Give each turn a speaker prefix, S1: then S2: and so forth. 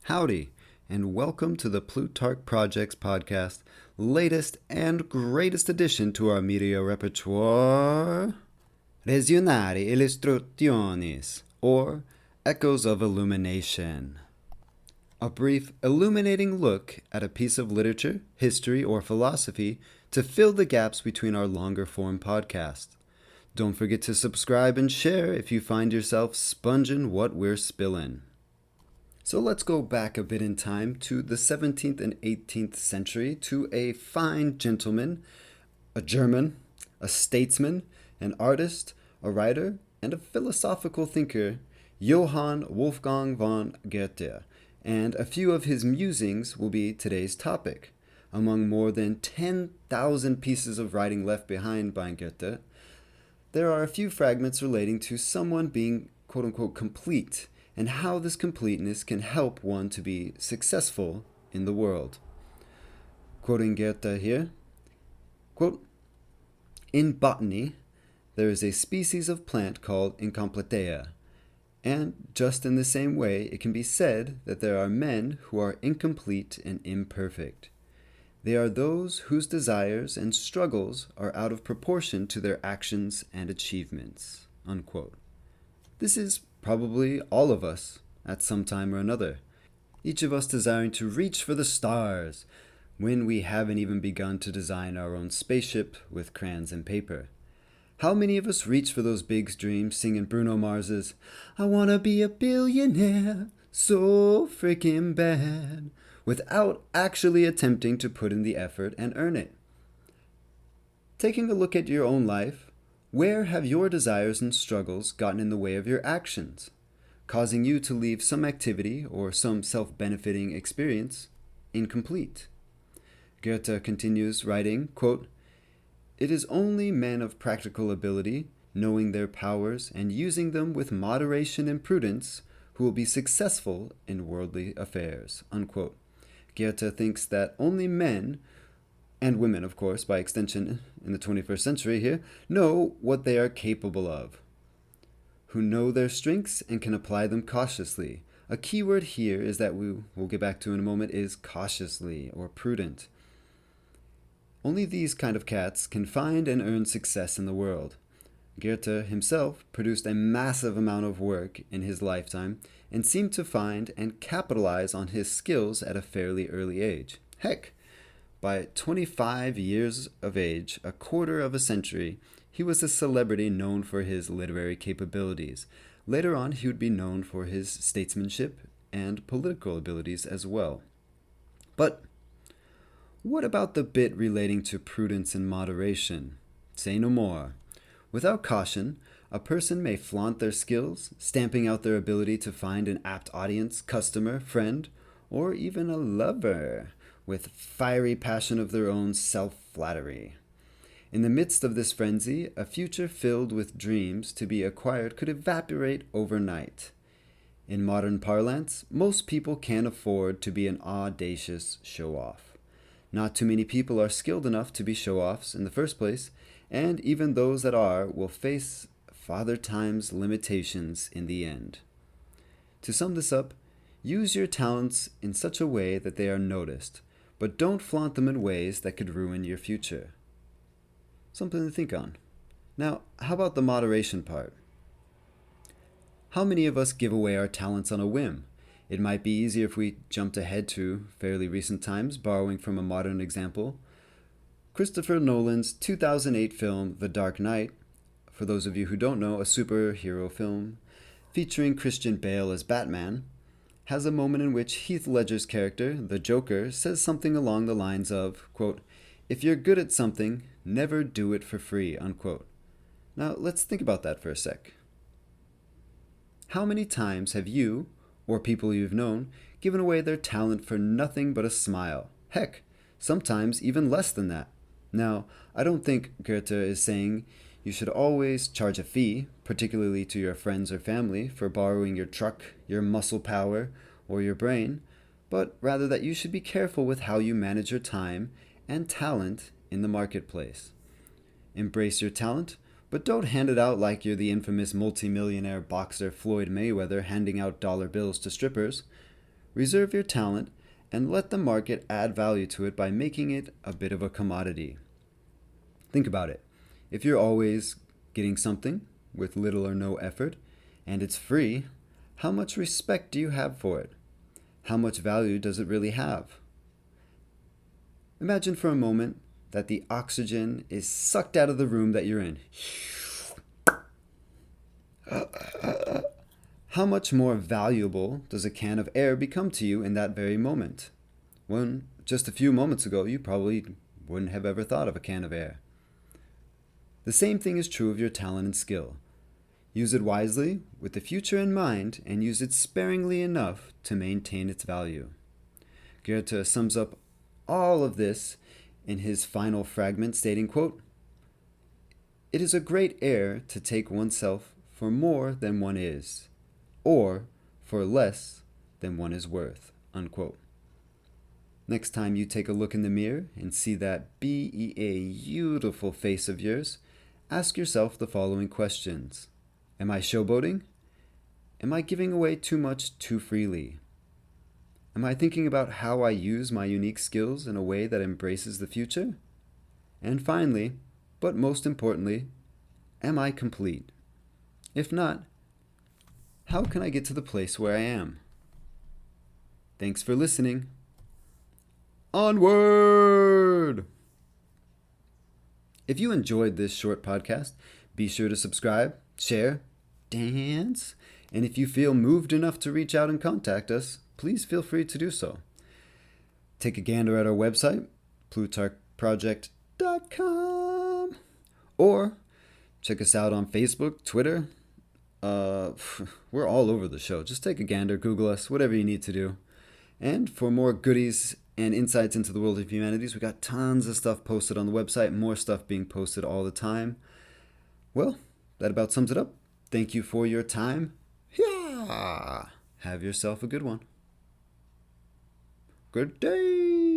S1: Howdy, and welcome to the Plutarch Projects podcast, latest and greatest addition to our media repertoire, Resonare Illustrationis, or Echoes of Illumination. A brief, illuminating look at a piece of literature, history, or philosophy to fill the gaps between our longer form podcasts. Don't forget to subscribe and share if you find yourself sponging what we're spilling. So let's go back a bit in time to the 17th and 18th century to a fine gentleman, a German, a statesman, an artist, a writer, and a philosophical thinker, Johann Wolfgang von Goethe, and a few of his musings will be today's topic. Among more than 10,000 pieces of writing left behind by Goethe, there are a few fragments relating to someone being quote-unquote complete, and how this completeness can help one to be successful in the world. Quoting Goethe here, quote, "In botany, there is a species of plant called Incompletea, and just in the same way it can be said that there are men who are incomplete and imperfect. They are those whose desires and struggles are out of proportion to their actions and achievements." Unquote. This is probably all of us at some time or another. Each of us desiring to reach for the stars when we haven't even begun to design our own spaceship with crayons and paper. How many of us reach for those big dreams singing Bruno Mars's "I wanna be a billionaire so freaking bad" without actually attempting to put in the effort and earn it? Taking a look at your own life, where have your desires and struggles gotten in the way of your actions, causing you to leave some activity or some self-benefiting experience incomplete? Goethe continues writing, quote, "It is only men of practical ability, knowing their powers and using them with moderation and prudence, who will be successful in worldly affairs." Unquote. Goethe thinks that only men, and women, of course, by extension in the 21st century here, know what they are capable of, who know their strengths and can apply them cautiously. A key word here is that we'll get back to in a moment is cautiously or prudent. Only these kind of cats can find and earn success in the world. Goethe himself produced a massive amount of work in his lifetime and seemed to find and capitalize on his skills at a fairly early age. Heck, by 25 years of age, a quarter of a century, he was a celebrity known for his literary capabilities. Later on, he would be known for his statesmanship and political abilities as well. But what about the bit relating to prudence and moderation? Say no more. Without caution, a person may flaunt their skills, stamping out their ability to find an apt audience, customer, friend, or even a lover, with fiery passion of their own self-flattery. In the midst of this frenzy, a future filled with dreams to be acquired could evaporate overnight. In modern parlance, most people can't afford to be an audacious show-off. Not too many people are skilled enough to be show-offs in the first place, and even those that are will face Father Time's limitations in the end. To sum this up, use your talents in such a way that they are noticed, but don't flaunt them in ways that could ruin your future. Something to think on. Now, how about the moderation part? How many of us give away our talents on a whim? It might be easier if we jumped ahead to fairly recent times, borrowing from a modern example. Christopher Nolan's 2008 film, The Dark Knight, for those of you who don't know, a superhero film featuring Christian Bale as Batman, has a moment in which Heath Ledger's character, the Joker, says something along the lines of, quote, "If you're good at something, never do it for free," unquote. Now, let's think about that for a sec. How many times have you, or people you've known, given away their talent for nothing but a smile? Heck, sometimes even less than that. Now, I don't think Goethe is saying you should always charge a fee, particularly to your friends or family, for borrowing your truck, your muscle power, or your brain, but rather that you should be careful with how you manage your time and talent in the marketplace. Embrace your talent, but don't hand it out like you're the infamous multimillionaire boxer Floyd Mayweather handing out dollar bills to strippers. Reserve your talent and let the market add value to it by making it a bit of a commodity. Think about it. If you're always getting something with little or no effort and it's free, how much respect do you have for it? How much value does it really have? Imagine for a moment that the oxygen is sucked out of the room that you're in. How much more valuable does a can of air become to you in that very moment? When just a few moments ago, you probably wouldn't have ever thought of a can of air. The same thing is true of your talent and skill. Use it wisely, with the future in mind, and use it sparingly enough to maintain its value. Goethe sums up all of this in his final fragment, stating, quote, "It is a great error to take oneself for more than one is, or for less than one is worth," unquote. Next time you take a look in the mirror and see that beautiful face of yours, ask yourself the following questions. Am I showboating? Am I giving away too much too freely? Am I thinking about how I use my unique skills in a way that embraces the future? And finally, but most importantly, am I complete? If not, how can I get to the place where I am? Thanks for listening. Onward! If you enjoyed this short podcast, be sure to subscribe, share, dance, and if you feel moved enough to reach out and contact us, please feel free to do so. Take a gander at our website, plutarchproject.com, or check us out on Facebook, Twitter. We're all over the show. Just take a gander, Google us, whatever you need to do. And for more goodies and insights into the world of humanities, we got tons of stuff posted on the website, more stuff being posted all the time. Well, that about sums it up. Thank you for your time. Yeah. Have yourself a good one. Good day.